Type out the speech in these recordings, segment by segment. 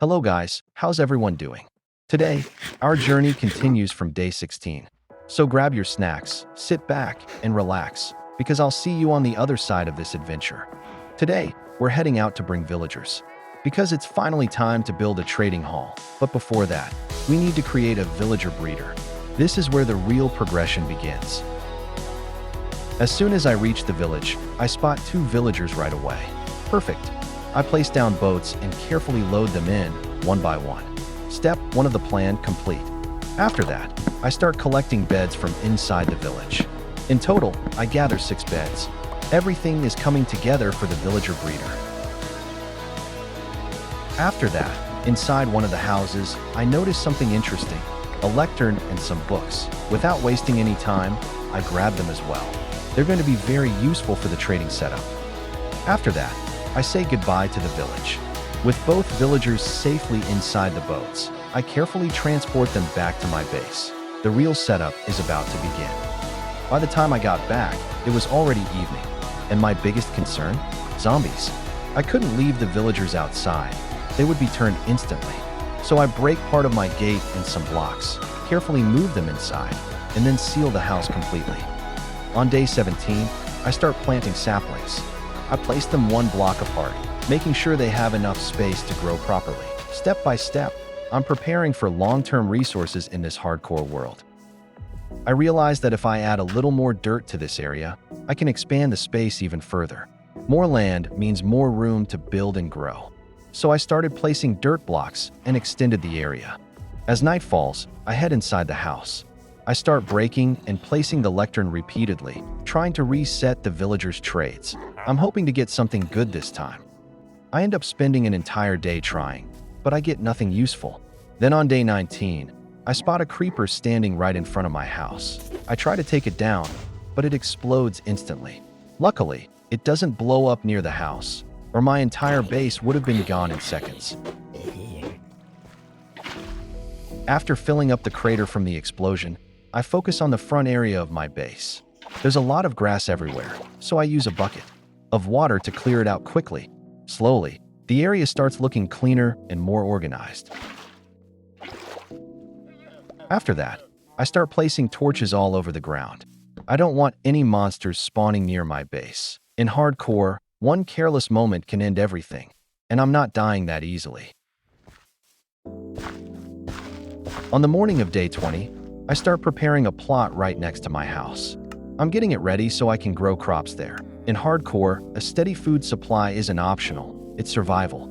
Hello guys, how's everyone doing? Today, our journey continues from day 16. So grab your snacks, sit back, and relax, because I'll see you on the other side of this adventure. Today, we're heading out to bring villagers, because it's finally time to build a trading hall. But before that, we need to create a villager breeder. This is where the real progression begins. As soon as I reach the village, I spot two villagers right away. Perfect. I place down boats and carefully load them in, one by one. Step 1 of the plan complete. After that, I start collecting beds from inside the village. In total, I gather 6 beds. Everything is coming together for the villager breeder. After that, inside one of the houses, I notice something interesting, a lectern and some books. Without wasting any time, I grab them as well. They're going to be very useful for the trading setup. After that, I say goodbye to the village. With both villagers safely inside the boats, I carefully transport them back to my base. The real setup is about to begin. By the time I got back, it was already evening. And my biggest concern? Zombies. I couldn't leave the villagers outside. They would be turned instantly. So I break part of my gate and some blocks, carefully move them inside, and then seal the house completely. On day 17, I start planting saplings. I place them one block apart, making sure they have enough space to grow properly. Step by step, I'm preparing for long-term resources in this hardcore world. I realize that if I add a little more dirt to this area, I can expand the space even further. More land means more room to build and grow. So I started placing dirt blocks and extended the area. As night falls, I head inside the house. I start breaking and placing the lectern repeatedly, trying to reset the villagers' trades. I'm hoping to get something good this time. I end up spending an entire day trying, but I get nothing useful. Then on day 19, I spot a creeper standing right in front of my house. I try to take it down, but it explodes instantly. Luckily, it doesn't blow up near the house, or my entire base would have been gone in seconds. After filling up the crater from the explosion, I focus on the front area of my base. There's a lot of grass everywhere, so I use a bucket of water to clear it out quickly. Slowly, the area starts looking cleaner and more organized. After that, I start placing torches all over the ground. I don't want any monsters spawning near my base. In hardcore, one careless moment can end everything, and I'm not dying that easily. On the morning of day 20, I start preparing a plot right next to my house. I'm getting it ready so I can grow crops there. In hardcore, a steady food supply isn't optional, it's survival.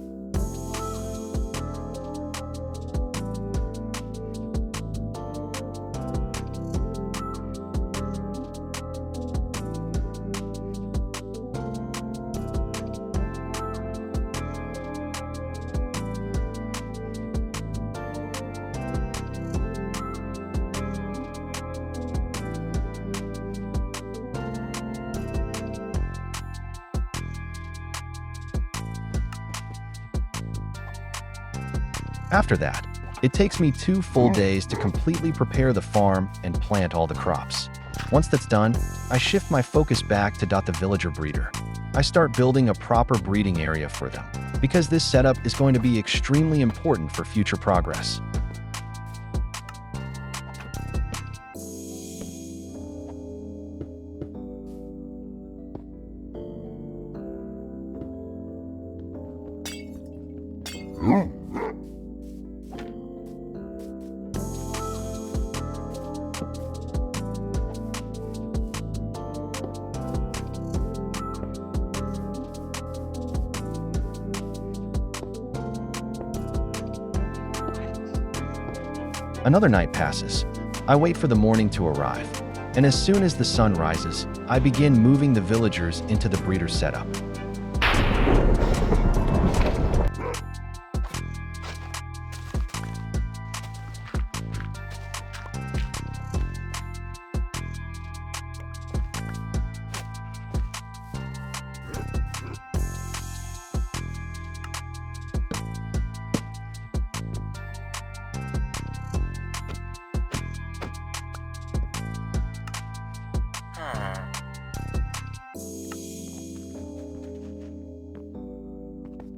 After that, it takes me 2 full days to completely prepare the farm and plant all the crops. Once that's done, I shift my focus back to the villager breeder. I start building a proper breeding area for them, because this setup is going to be extremely important for future progress. Another night passes. I wait for the morning to arrive, and as soon as the sun rises, I begin moving the villagers into the breeder setup.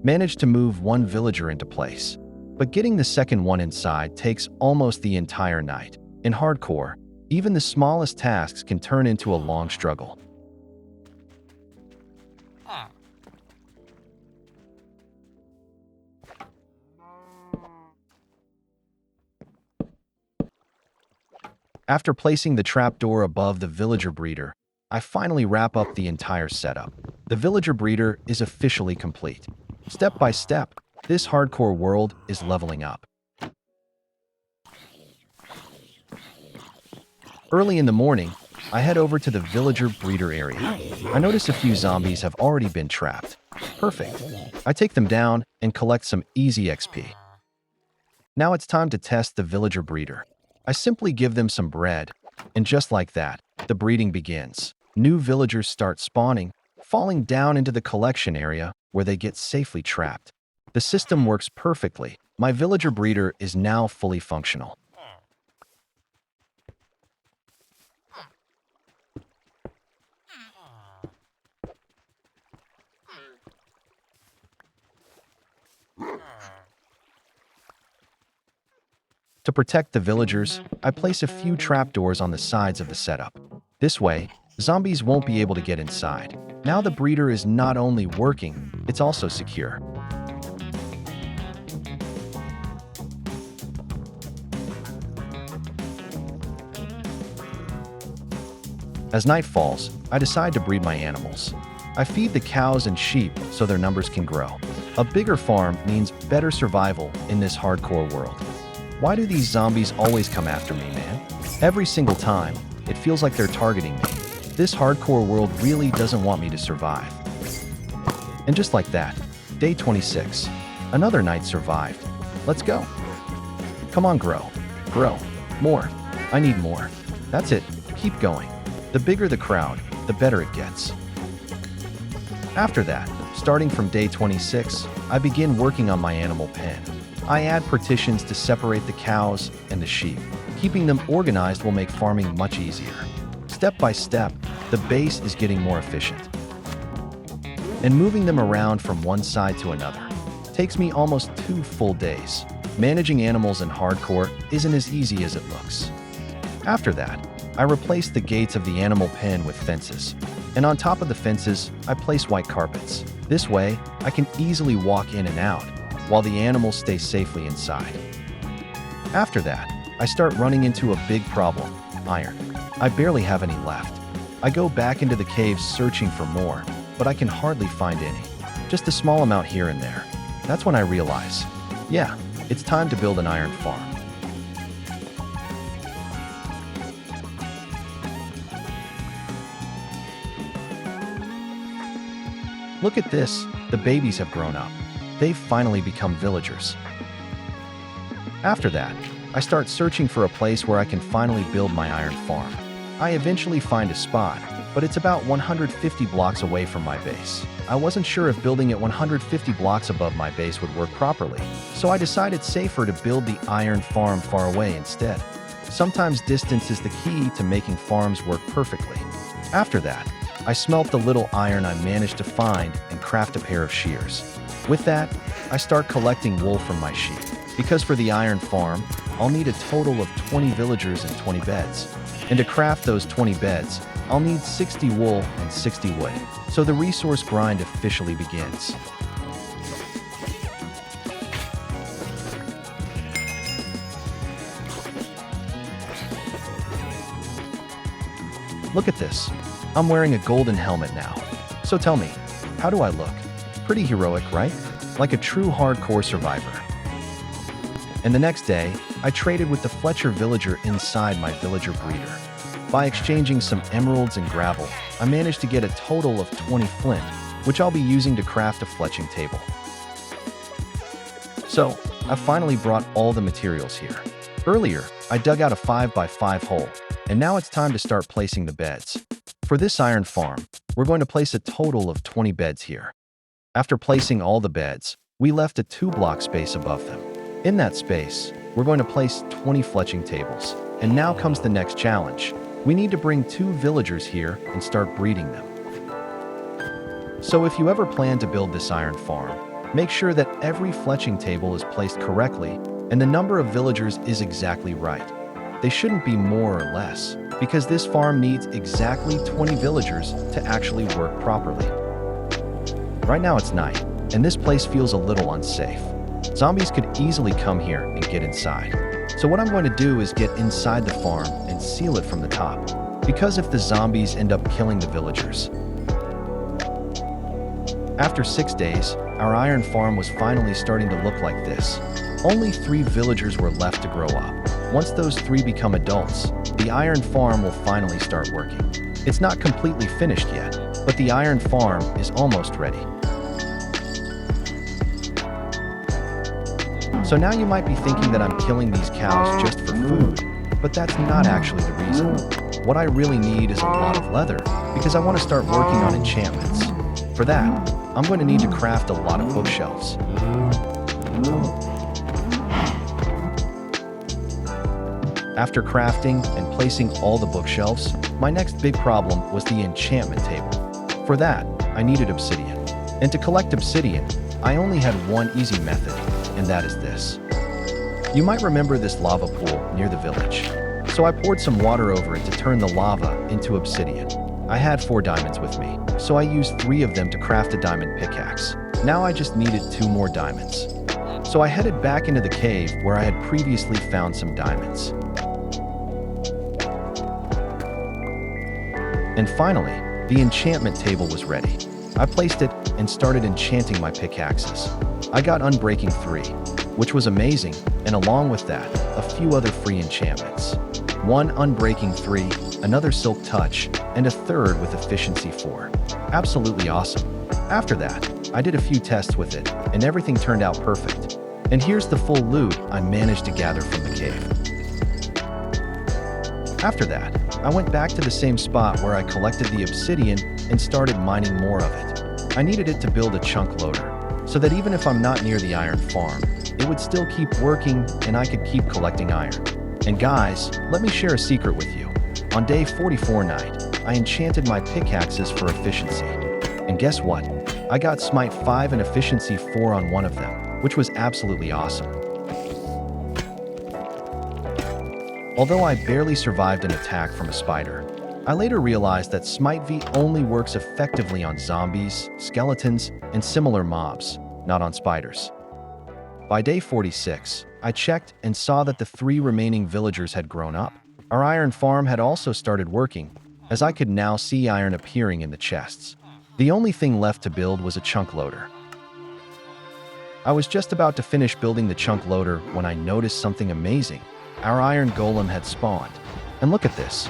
Managed to move one villager into place. But getting the second one inside takes almost the entire night. In hardcore, even the smallest tasks can turn into a long struggle. After placing the trapdoor above the villager breeder, I finally wrap up the entire setup. The villager breeder is officially complete. Step by step, this hardcore world is leveling up. Early in the morning, I head over to the villager breeder area. I notice a few zombies have already been trapped. Perfect. I take them down and collect some easy XP. Now it's time to test the villager breeder. I simply give them some bread, and just like that, the breeding begins. New villagers start spawning, falling down into the collection area where they get safely trapped. The system works perfectly. My villager breeder is now fully functional. To protect the villagers, I place a few trapdoors on the sides of the setup. This way, zombies won't be able to get inside. Now the breeder is not only working, it's also secure. As night falls, I decide to breed my animals. I feed the cows and sheep so their numbers can grow. A bigger farm means better survival in this hardcore world. Why do these zombies always come after me, man? Every single time, it feels like they're targeting me. This hardcore world really doesn't want me to survive. And just like that, day 26. Another night survived. Let's go. Come on, grow. Grow. More. I need more. That's it. Keep going. The bigger the crowd, the better it gets. After that, starting from day 26, I begin working on my animal pen. I add partitions to separate the cows and the sheep. Keeping them organized will make farming much easier. Step by step, the base is getting more efficient. And moving them around from one side to another takes me almost 2 full days. Managing animals in hardcore isn't as easy as it looks. After that, I replace the gates of the animal pen with fences. And on top of the fences, I place white carpets. This way, I can easily walk in and out, while the animals stay safely inside. After that, I start running into a big problem: iron. I barely have any left. I go back into the caves searching for more, but I can hardly find any. Just a small amount here and there. That's when I realize, yeah, it's time to build an iron farm. Look at this, the babies have grown up. They've finally become villagers. After that, I start searching for a place where I can finally build my iron farm. I eventually find a spot, but it's about 150 blocks away from my base. I wasn't sure if building it 150 blocks above my base would work properly, so I decided safer to build the iron farm far away instead. Sometimes distance is the key to making farms work perfectly. After that, I smelt the little iron I managed to find and craft a pair of shears. With that, I start collecting wool from my sheep. Because for the iron farm, I'll need a total of 20 villagers and 20 beds. And to craft those 20 beds, I'll need 60 wool and 60 wood. So the resource grind officially begins. Look at this. I'm wearing a golden helmet now. So tell me, how do I look? Pretty heroic, right? Like a true hardcore survivor. And the next day, I traded with the Fletcher villager inside my villager breeder. By exchanging some emeralds and gravel, I managed to get a total of 20 flint, which I'll be using to craft a fletching table. So, I finally brought all the materials here. Earlier, I dug out a 5x5 hole, and now it's time to start placing the beds. For this iron farm, we're going to place a total of 20 beds here. After placing all the beds, we left a 2-block space above them. In that space, we're going to place 20 fletching tables. And now comes the next challenge. We need to bring 2 villagers here and start breeding them. So if you ever plan to build this iron farm, Make sure that every fletching table is placed correctly and the number of villagers is exactly right. They shouldn't be more or less, because this farm needs exactly 20 villagers to actually work properly. Right now it's night, and this place feels a little unsafe. Zombies could easily come here and get inside. So what I'm going to do is get inside the farm and seal it from the top, because if the zombies end up killing the villagers. After 6 days, our iron farm was finally starting to look like this. Only 3 villagers were left to grow up. Once those 3 become adults, the iron farm will finally start working. It's not completely finished yet, but the iron farm is almost ready. So now you might be thinking that I'm killing these cows just for food, but that's not actually the reason. What I really need is a lot of leather, because I want to start working on enchantments. For that, I'm going to need to craft a lot of bookshelves. After crafting and placing all the bookshelves, my next big problem was the enchantment table. For that, I needed obsidian. And to collect obsidian, I only had one easy method, and that is this. You might remember this lava pool near the village. So I poured some water over it to turn the lava into obsidian. I had 4 diamonds with me, so I used 3 of them to craft a diamond pickaxe. Now I just needed 2 more diamonds. So I headed back into the cave where I had previously found some diamonds. And finally, the enchantment table was ready. I placed it and started enchanting my pickaxes. I got Unbreaking 3, which was amazing, and along with that, a few other free enchantments. 1 Unbreaking 3, another Silk Touch, and a third with Efficiency 4. Absolutely awesome. After that, I did a few tests with it, and everything turned out perfect. And here's the full loot I managed to gather from the cave. After that, I went back to the same spot where I collected the obsidian and started mining more of it. I needed it to build a chunk loader, so that even if I'm not near the iron farm, it would still keep working and I could keep collecting iron. And guys, let me share a secret with you. On day 44 night, I enchanted my pickaxes for efficiency. And guess what? I got Smite 5 and Efficiency 4 on one of them, which was absolutely awesome. Although I barely survived an attack from a spider, I later realized that Smite V only works effectively on zombies, skeletons, and similar mobs, not on spiders. By day 46, I checked and saw that the 3 remaining villagers had grown up. Our iron farm had also started working, as I could now see iron appearing in the chests. The only thing left to build was a chunk loader. I was just about to finish building the chunk loader when I noticed something amazing. Our iron golem had spawned. And look at this.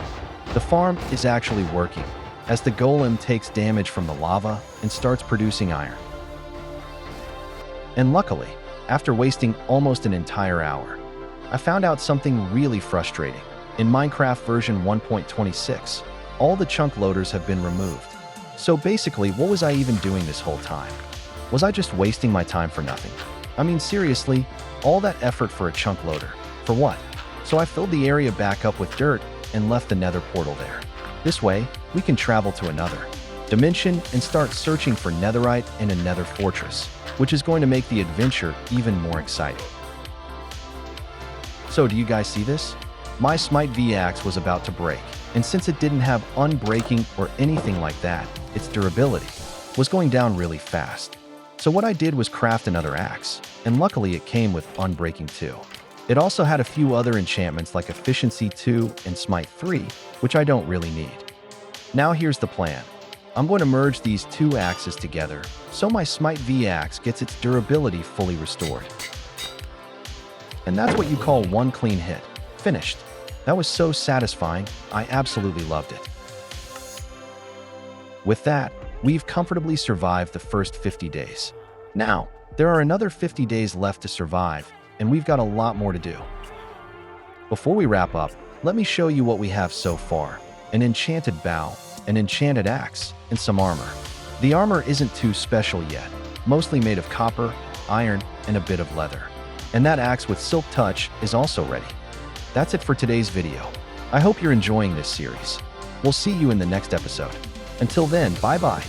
The farm is actually working, as the golem takes damage from the lava and starts producing iron. And luckily, after wasting almost an entire hour, I found out something really frustrating. In Minecraft version 1.26, all the chunk loaders have been removed. So basically, what was I even doing this whole time? Was I just wasting my time for nothing? I mean, seriously, all that effort for a chunk loader. For what? So I filled the area back up with dirt and left the nether portal there. This way, we can travel to another dimension and start searching for netherite in a nether fortress, which is going to make the adventure even more exciting. So do you guys see this? My Smite V axe was about to break, and since it didn't have unbreaking or anything like that, its durability was going down really fast. So what I did was craft another axe, and luckily it came with Unbreaking 2. It also had a few other enchantments like Efficiency 2 and Smite 3, which I don't really need. Now here's the plan. I'm going to merge these 2 axes together, so my Smite V axe gets its durability fully restored. And that's what you call one clean hit. Finished. That was so satisfying, I absolutely loved it. With that, we've comfortably survived the first 50 days. Now, there are another 50 days left to survive, and we've got a lot more to do. Before we wrap up, let me show you what we have so far. An enchanted bow, an enchanted axe, and some armor. The armor isn't too special yet, mostly made of copper, iron, and a bit of leather. And that axe with Silk Touch is also ready. That's it for today's video. I hope you're enjoying this series. We'll see you in the next episode. Until then, bye-bye.